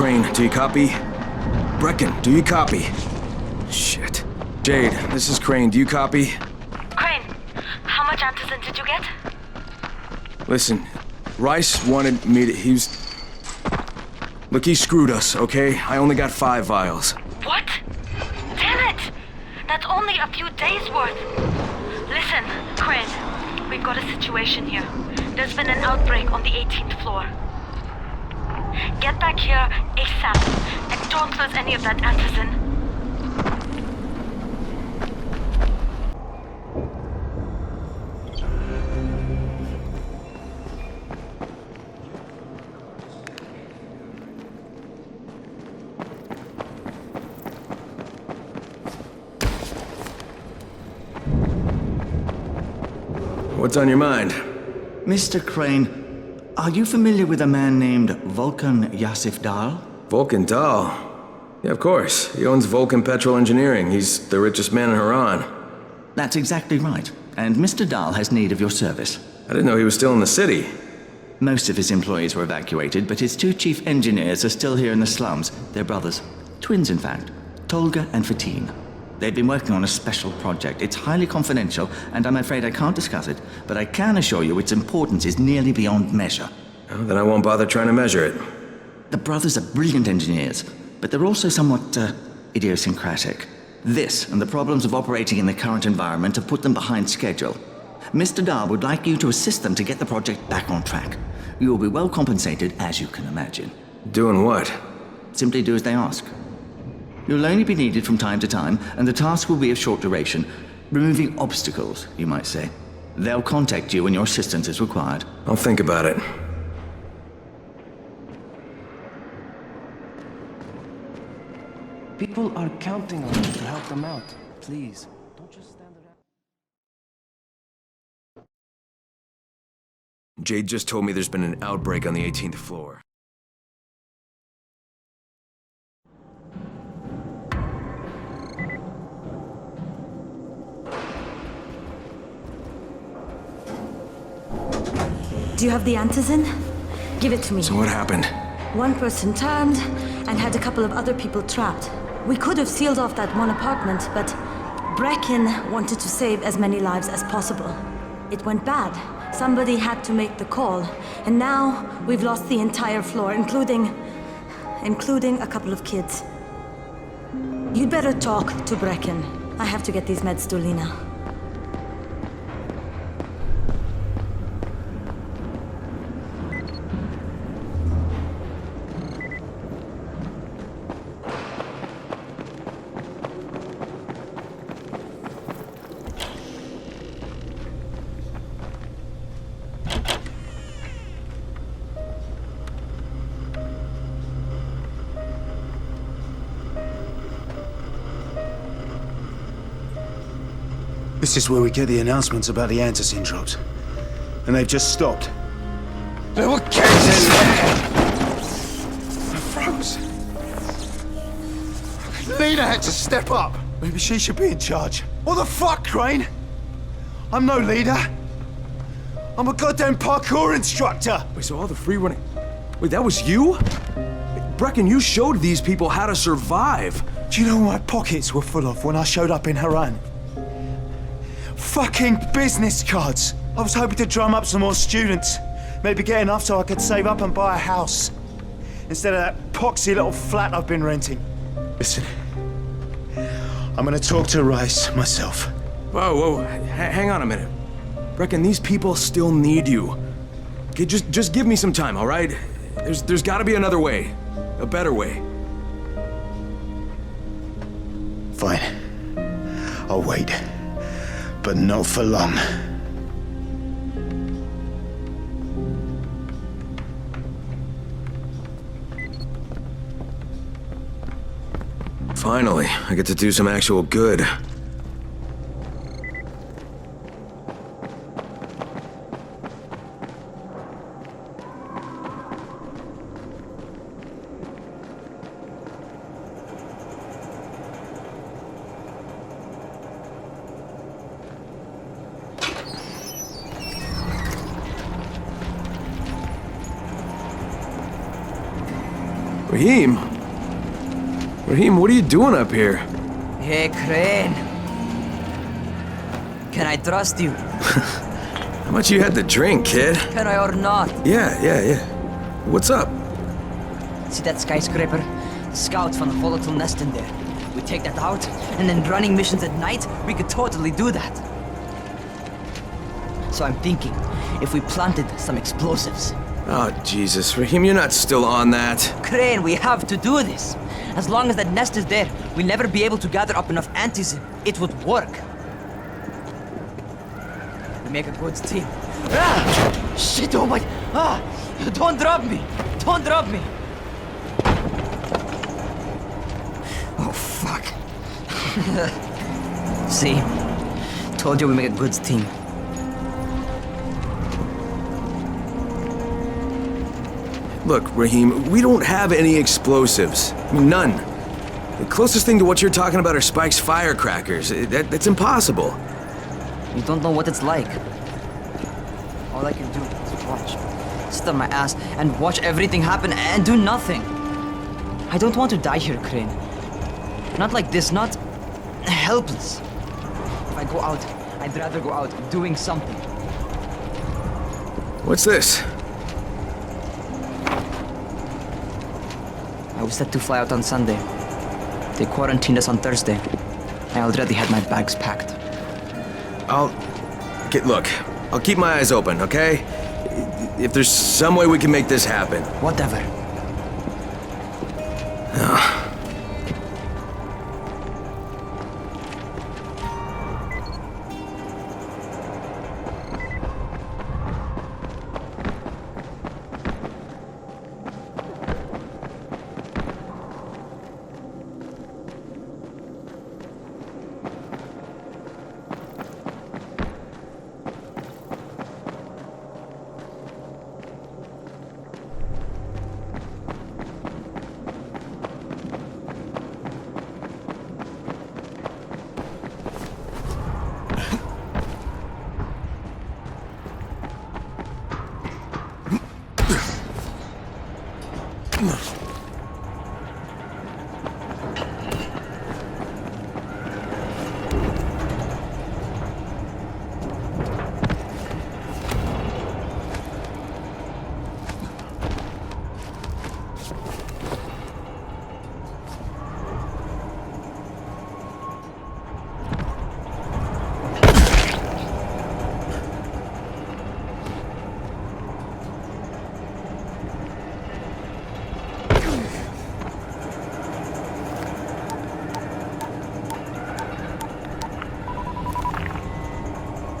Crane. Do you copy? Brecken, do you copy? Shit. Jade, this is Crane. Do you copy? Crane, how much antizin did you get? Listen, Rice wanted me to... Look, he screwed us, okay? I only got 5 vials. What? Damn it! That's only a few days worth. Listen, Crane, we've got a situation here. There's been an outbreak on the 18th floor. Get back here ASAP, and don't lose any of that antizin. What's on your mind? Mr. Crane, are you familiar with a man named Volkan Yasif Dahl? Vulcan Dahl? Yeah, of course. He owns Vulcan Petrol Engineering. He's the richest man in Haran. That's exactly right. And Mr. Dahl has need of your service. I didn't know he was still in the city. Most of his employees were evacuated, but his 2 chief engineers are still here in the slums. They're brothers. Twins, in fact. Tolga and Fatin. They've been working on a special project. It's highly confidential, and I'm afraid I can't discuss it, but I can assure you its importance is nearly beyond measure. Oh, then I won't bother trying to measure it. The brothers are brilliant engineers, but they're also somewhat, idiosyncratic. This, and the problems of operating in the current environment, have put them behind schedule. Mr. Dahl would like you to assist them to get the project back on track. You will be well compensated, as you can imagine. Doing what? Simply do as they ask. You'll only be needed from time to time, and the task will be of short duration. Removing obstacles, you might say. They'll contact you when your assistance is required. I'll think about it. People are counting on you to help them out. Please, don't just stand around. Jade just told me there's been an outbreak on the 18th floor. Do you have the antizin? Give it to me. So what happened? One person turned and had a couple of other people trapped. We could have sealed off that one apartment, but Brecken wanted to save as many lives as possible. It went bad. Somebody had to make the call, and now we've lost the entire floor, including a couple of kids. You'd better talk to Brecken. I have to get these meds to Lena. This is where we get the announcements about the antizin drops. And they've just stopped. There were kids in there! I froze. Lena had to step up. Maybe she should be in charge. What the fuck, Crane? I'm no leader. I'm a goddamn parkour instructor. Wait, so all the free running... Wait, that was you? Brecken, you showed these people how to survive. Do you know what my pockets were full of when I showed up in Haran? Fucking business cards. I was hoping to drum up some more students. Maybe get enough so I could save up and buy a house. Instead of that poxy little flat I've been renting. Listen, I'm gonna talk to Rice myself. Whoa, hang on a minute. Brecken, these people still need you. Okay, just give me some time, all right? There's gotta be another way. A better way. Fine. I'll wait. But not for long. Finally, I get to do some actual good. Raheem? Raheem, what are you doing up here? Hey, Crane. Can I trust you? How much you had to drink, kid? Can I or not? Yeah. What's up? See that skyscraper? Scouts found a volatile nest in there. We take that out, and then running missions at night, we could totally do that. So I'm thinking, if we planted some explosives. Oh, Jesus. Raheem, you're not still on that. Crane, we have to do this. As long as that nest is there, we'll never be able to gather up enough antisyn. It would work. We make a good team. Ah! Shit, oh my... Ah! Don't drop me! Don't drop me! Oh, fuck. See? Told you we make a good team. Look, Raheem, we don't have any explosives. I mean, none. The closest thing to what you're talking about are Spike's firecrackers. That's impossible. You don't know what it's like. All I can do is watch. Sit on my ass and watch everything happen and do nothing. I don't want to die here, Crane. Not like this, not helpless. If I go out, I'd rather go out doing something. What's this? I was set to fly out on Sunday. They quarantined us on Thursday. I already had my bags packed. Look, I'll keep my eyes open, okay? If there's some way we can make this happen. Whatever.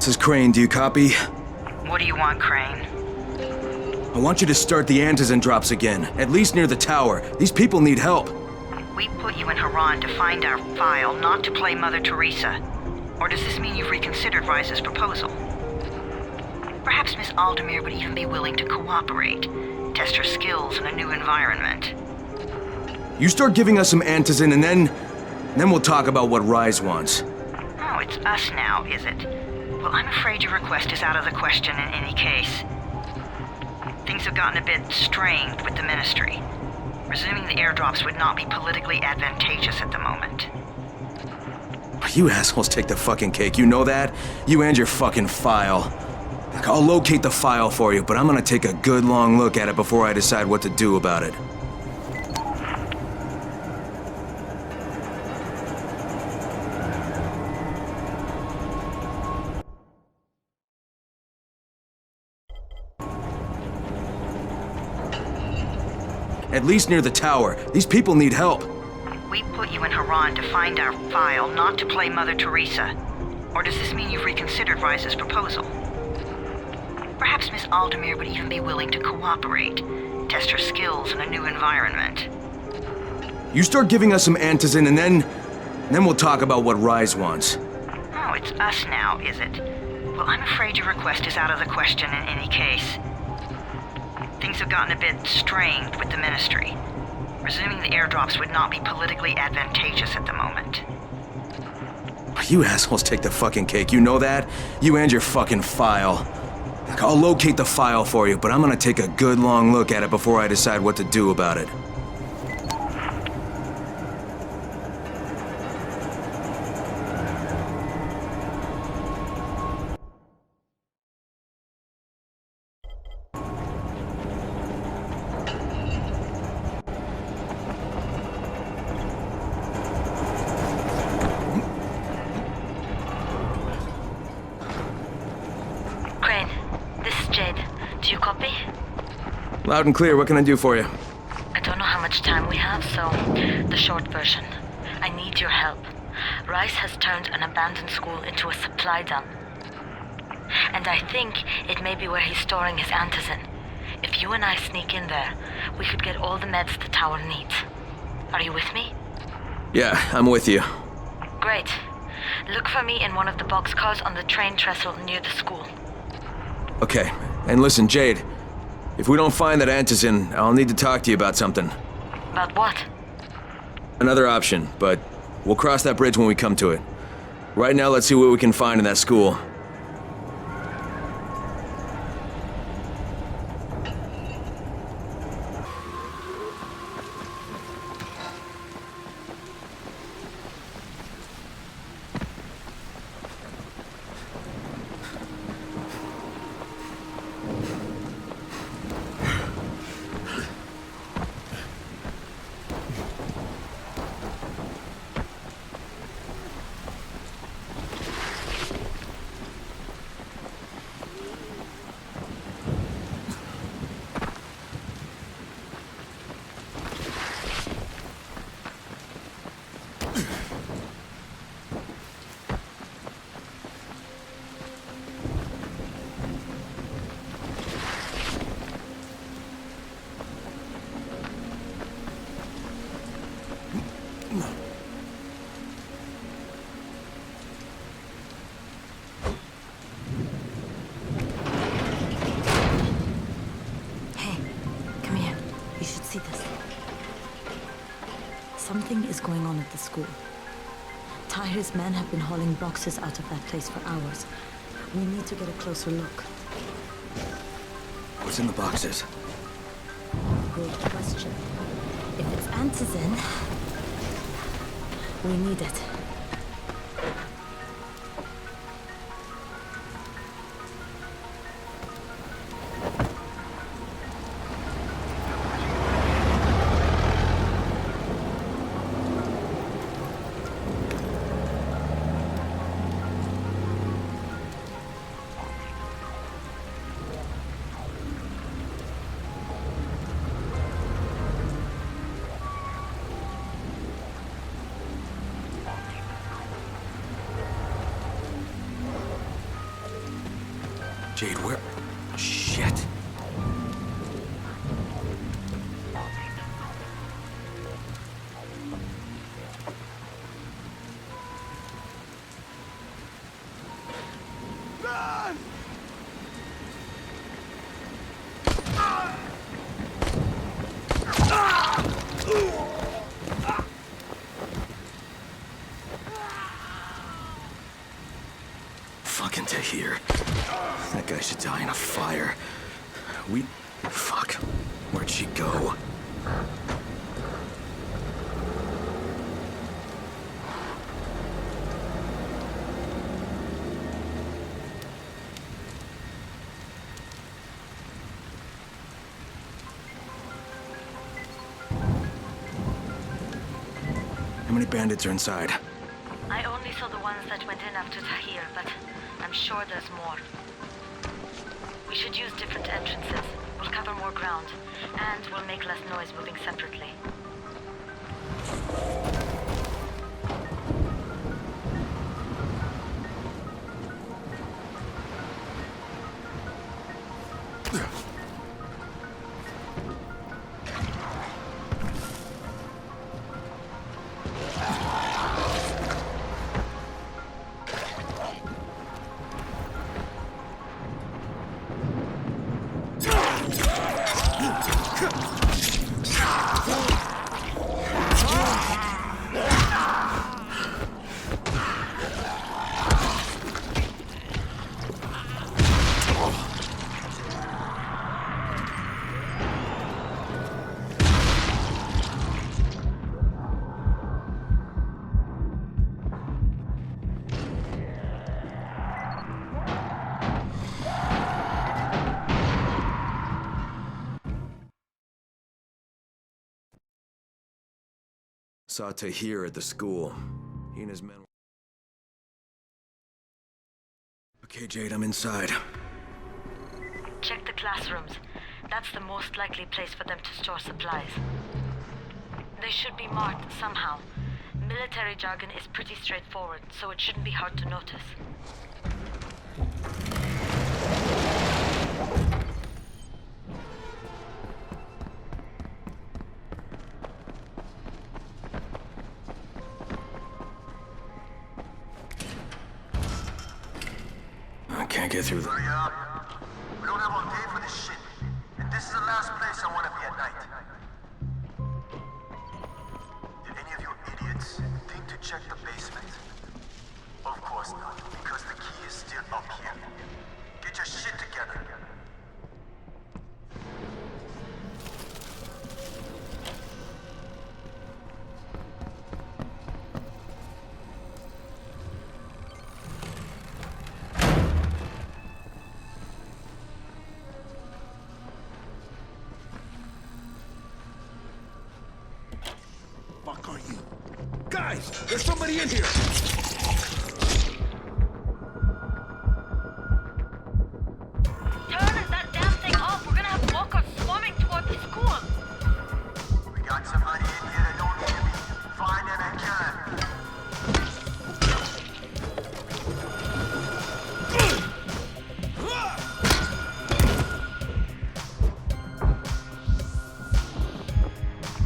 This is Crane, do you copy? What do you want, Crane? I want you to start the antizen drops again, at least near the tower. These people need help. We put you in Haran to find our file, not to play Mother Teresa. Or does this mean you've reconsidered Rise's proposal? Perhaps Miss Aldemir would even be willing to cooperate, test her skills in a new environment. You start giving us some antizen and then we'll talk about what Rise wants. Oh, it's us now, is it? Well, I'm afraid your request is out of the question in any case. Things have gotten a bit strained with the Ministry. Resuming the airdrops would not be politically advantageous at the moment. You assholes take the fucking cake, you know that? You and your fucking file. Look, I'll locate the file for you, but I'm gonna take a good long look at it before I decide what to do about it. At least near the tower. These people need help. We put you in Haran to find our file, not to play Mother Teresa. Or does this mean you've reconsidered Rise's proposal? Perhaps Miss Aldemir would even be willing to cooperate, test her skills in a new environment. You start giving us some antizen and then we'll talk about what Rise wants. Oh, it's us now, is it? Well, I'm afraid your request is out of the question in any case. Things have gotten a bit strained with the Ministry. Resuming the airdrops would not be politically advantageous at the moment. You assholes take the fucking cake, you know that? You and your fucking file. Look, I'll locate the file for you, but I'm gonna take a good long look at it before I decide what to do about it. Loud and clear, what can I do for you? I don't know how much time we have, so the short version. I need your help. Rice has turned an abandoned school into a supply dump. And I think it may be where he's storing his antizin. If you and I sneak in there, we could get all the meds the tower needs. Are you with me? Yeah, I'm with you. Great. Look for me in one of the boxcars on the train trestle near the school. Okay, and listen, Jade. If we don't find that antizin, I'll need to talk to you about something. About what? Another option, but we'll cross that bridge when we come to it. Right now, let's see what we can find in that school. Hey, come here. You should see this. Something is going on at the school. Tahir's men have been hauling boxes out of that place for hours. We need to get a closer look. What's in the boxes? Good question. If it's antizin, we need it. Jade, where? Shit. Fucking Tahir. That guy should die in a fire. Fuck. Where'd she go? How many bandits are inside? I only saw the ones that went in after Tahir, but I'm sure there's more. We should use different entrances. We'll cover more ground, and we'll make less noise moving separately. Saw Tahir at the school. He and his men. Okay, Jade, I'm inside. Check the classrooms. That's the most likely place for them to store supplies. They should be marked somehow. Military jargon is pretty straightforward, so it shouldn't be hard to notice. I can't get through the... Hurry up. We don't have all day for this shit. And this is the last place I want to be at night. Did any of you idiots think to check the basement? Of course not, because the key is still up here. Get your shit together. Fuck are you? Guys, there's somebody in here! Turn that damn thing off! We're gonna have walkers swarming toward the school! We got somebody in here that don't need to be. Find them and kill them.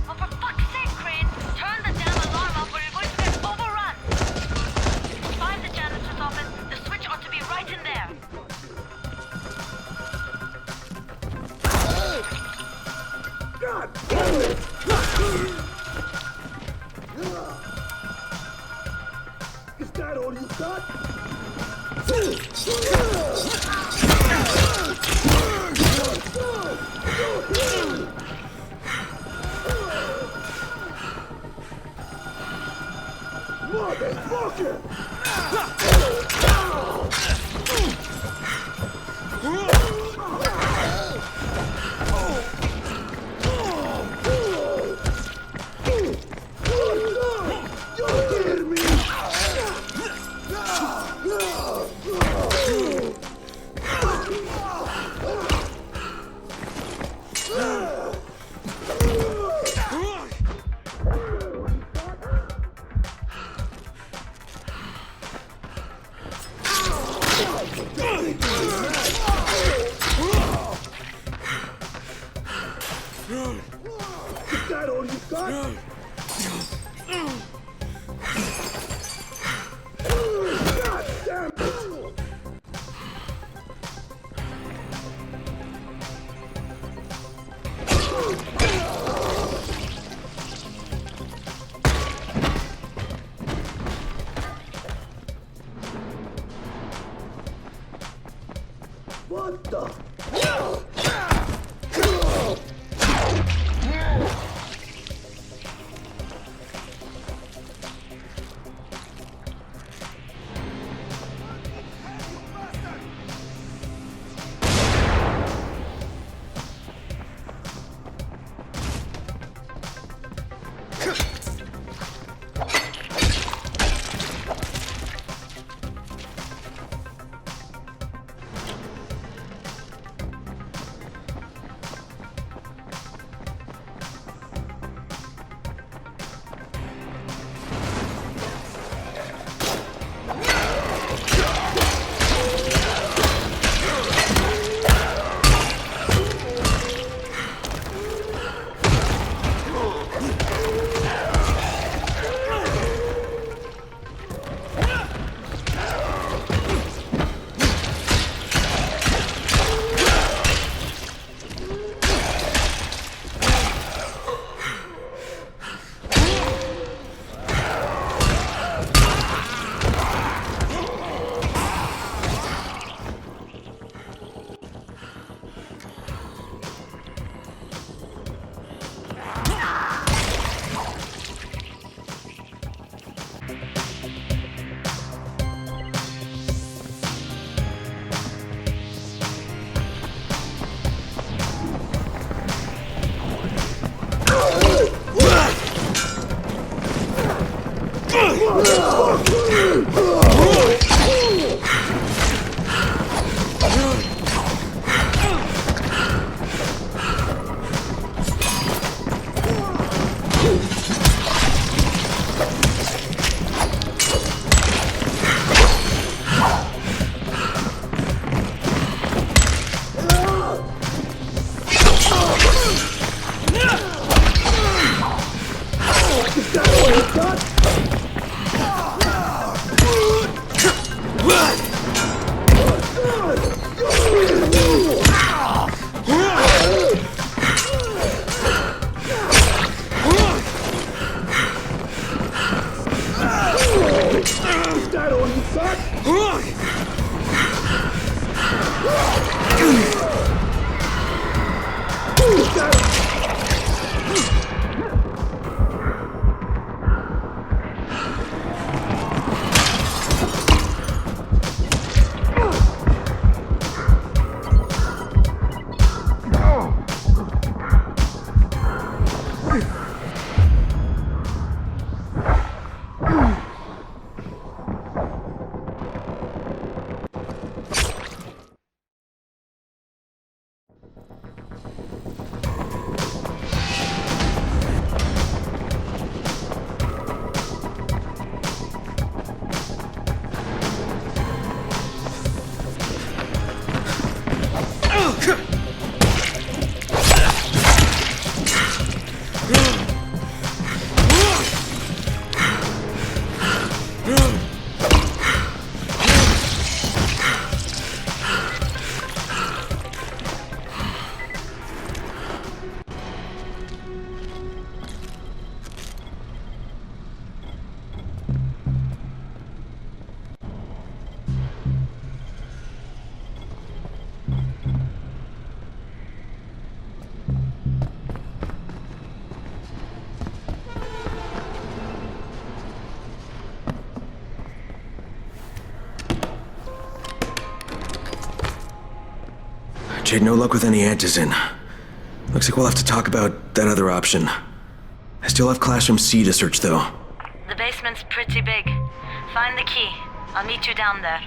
Oh, for fuck's sake, Crane! Turn the damn alarm off or you're going to get overrun! Find the janitor's office. The switch ought to be right in there. Is that all you got? Motherfucker! Is that all you got? God damn it! What the? Jade, no luck with any antizin. Looks like we'll have to talk about that other option. I still have Classroom C to search, though. The basement's pretty big. Find the key. I'll meet you down there.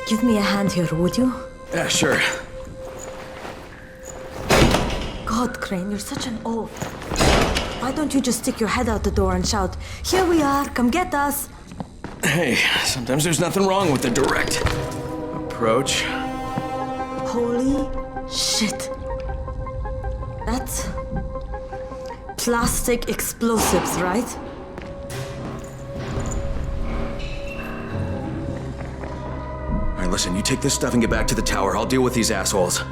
Give me a hand here, would you? Yeah, sure. God, Crane, you're such an oaf. Why don't you just stick your head out the door and shout, "Here we are, come get us"? Hey, sometimes there's nothing wrong with the direct approach. Holy shit. That's plastic explosives, right? All right, listen, you take this stuff and get back to the tower. I'll deal with these assholes.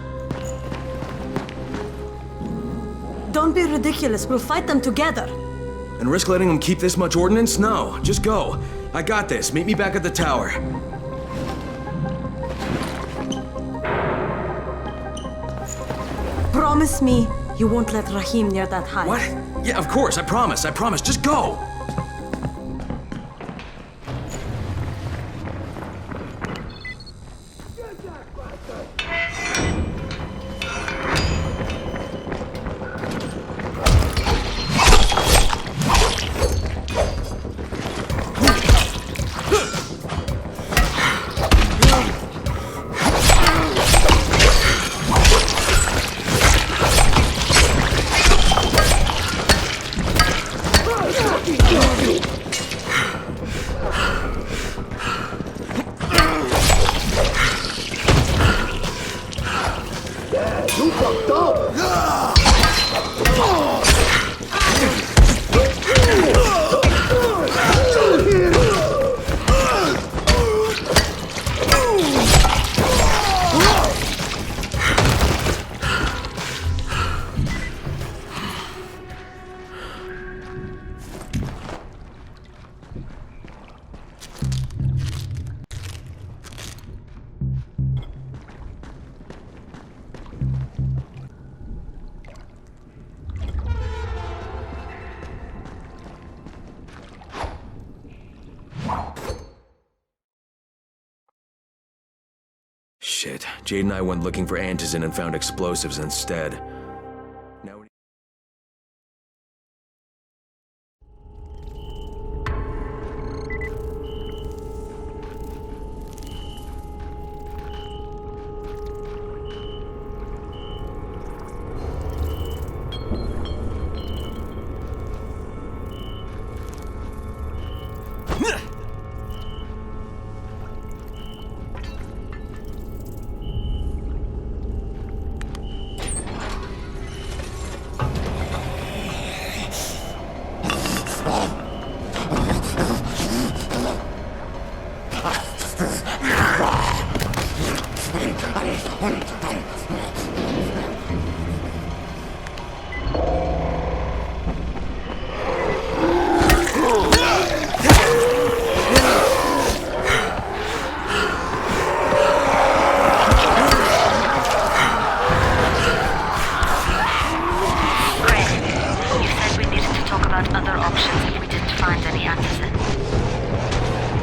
Don't be ridiculous. We'll fight them together. And risk letting them keep this much ordnance? No, just go. I got this. Meet me back at the tower. Promise me you won't let Rahim near that hive. What? Yeah, of course. I promise. I promise. Just go. Shit. Jade and I went looking for antizin and found explosives instead. Now we...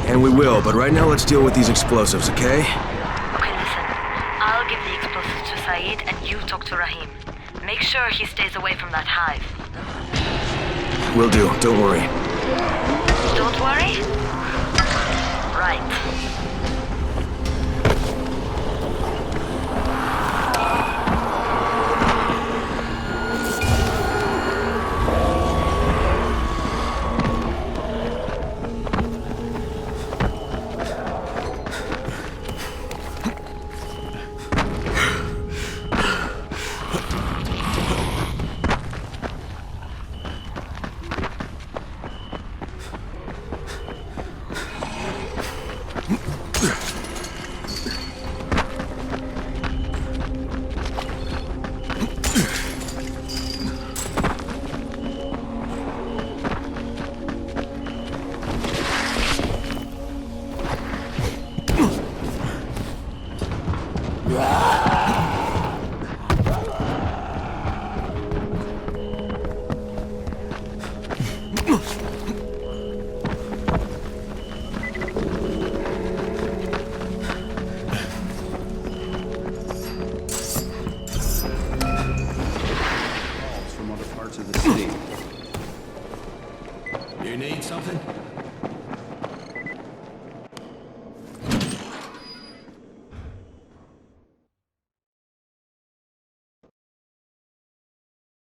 And we will, but right now let's deal with these explosives, okay? Okay, listen. I'll give the explosives to Saeed and you talk to Rahim. Make sure he stays away from that hive. Will do, don't worry. Don't worry? Right.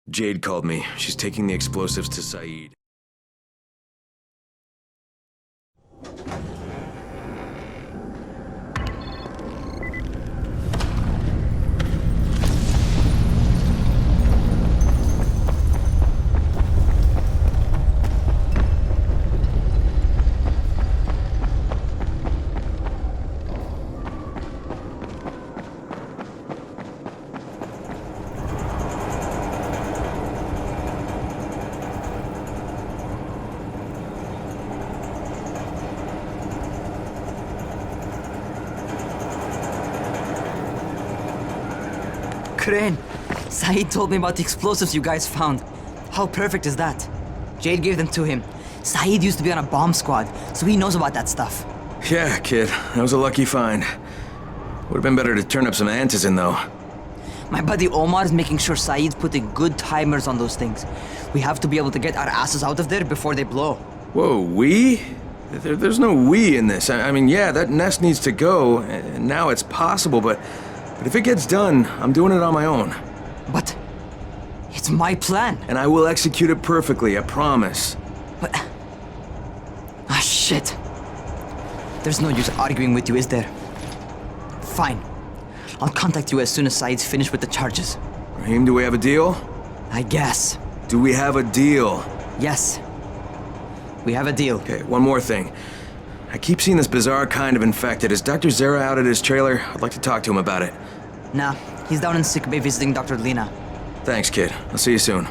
Jade called me. She's taking the explosives to Saeed. Crane, Saeed told me about the explosives you guys found. How perfect is that? Jade gave them to him. Saeed used to be on a bomb squad, so he knows about that stuff. Yeah, kid. That was a lucky find. Would have been better to turn up some antizin, though. My buddy Omar is making sure Saeed's putting good timers on those things. We have to be able to get our asses out of there before they blow. Whoa, we? There's no we in this. I mean, yeah, that nest needs to go, and now it's possible, but if it gets done, I'm doing it on my own. But it's my plan. And I will execute it perfectly, I promise. But... ah, shit. There's no use arguing with you, is there? Fine. I'll contact you as soon as Saeed's finished with the charges. Raheem, do we have a deal? I guess. Do we have a deal? Yes. We have a deal. Okay, one more thing. I keep seeing this bizarre kind of infected. Is Dr. Zera out at his trailer? I'd like to talk to him about it. Nah, he's down in sick bay visiting Dr. Lena. Thanks, kid. I'll see you soon.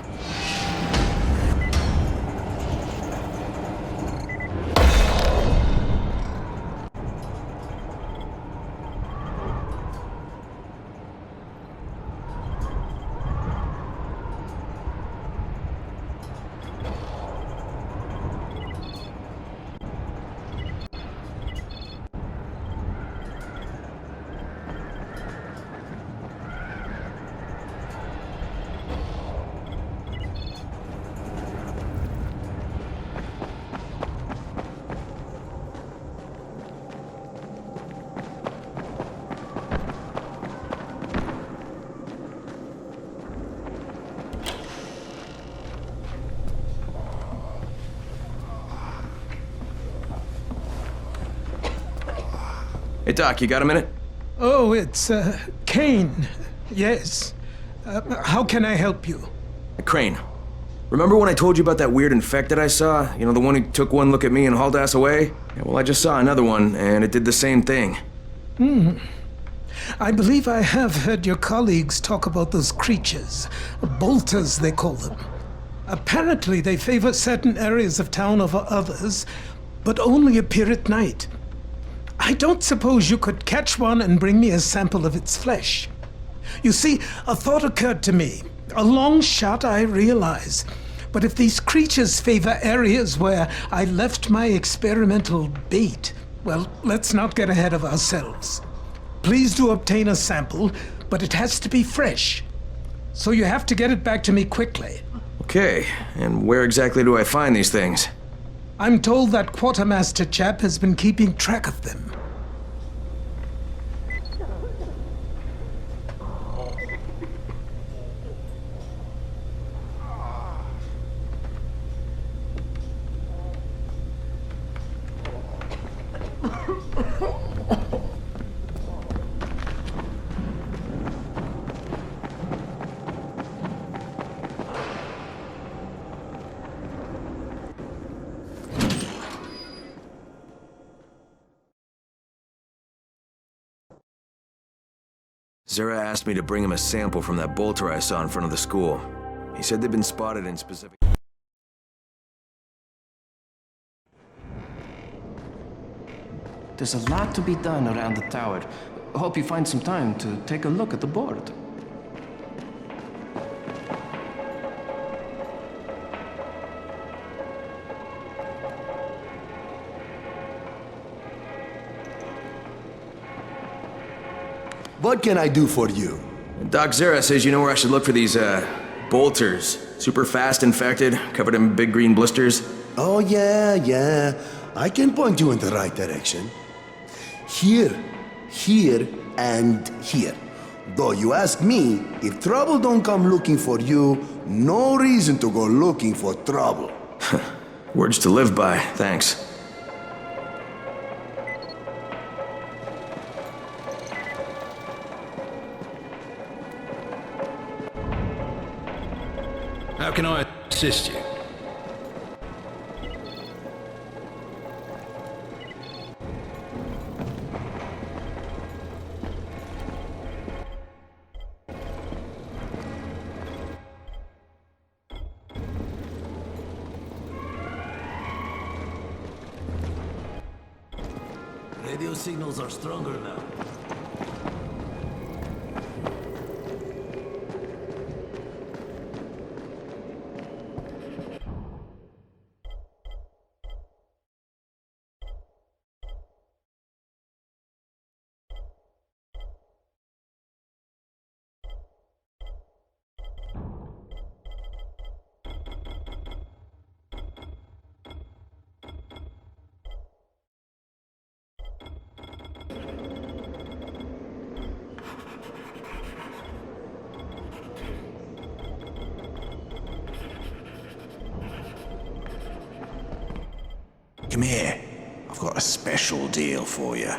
Hey, Doc, you got a minute? Oh, it's, Kane. Yes. How can I help you? Crane. Remember when I told you about that weird infected I saw? You know, the one who took one look at me and hauled ass away? Yeah, well, I just saw another one, and it did the same thing. I believe I have heard your colleagues talk about those creatures. Bolters, they call them. Apparently, they favor certain areas of town over others, but only appear at night. I don't suppose you could catch one and bring me a sample of its flesh. You see, a thought occurred to me. A long shot, I realize. But if these creatures favor areas where I left my experimental bait, well, let's not get ahead of ourselves. Please do obtain a sample, but it has to be fresh. So you have to get it back to me quickly. Okay, and where exactly do I find these things? I'm told that quartermaster chap has been keeping track of them. Zera asked me to bring him a sample from that bolter I saw in front of the school. He said they'd been spotted in specific... There's a lot to be done around the tower. Hope you find some time to take a look at the board. What can I do for you? Doc Zera says you know where I should look for these, bolters. Super fast infected, covered in big green blisters. Oh, yeah. I can point you in the right direction. Here, and here. Though you ask me, if trouble don't come looking for you, no reason to go looking for trouble. Words to live by, thanks. How can I assist you? Radio signals are stronger now. Come here. I've got a special deal for you.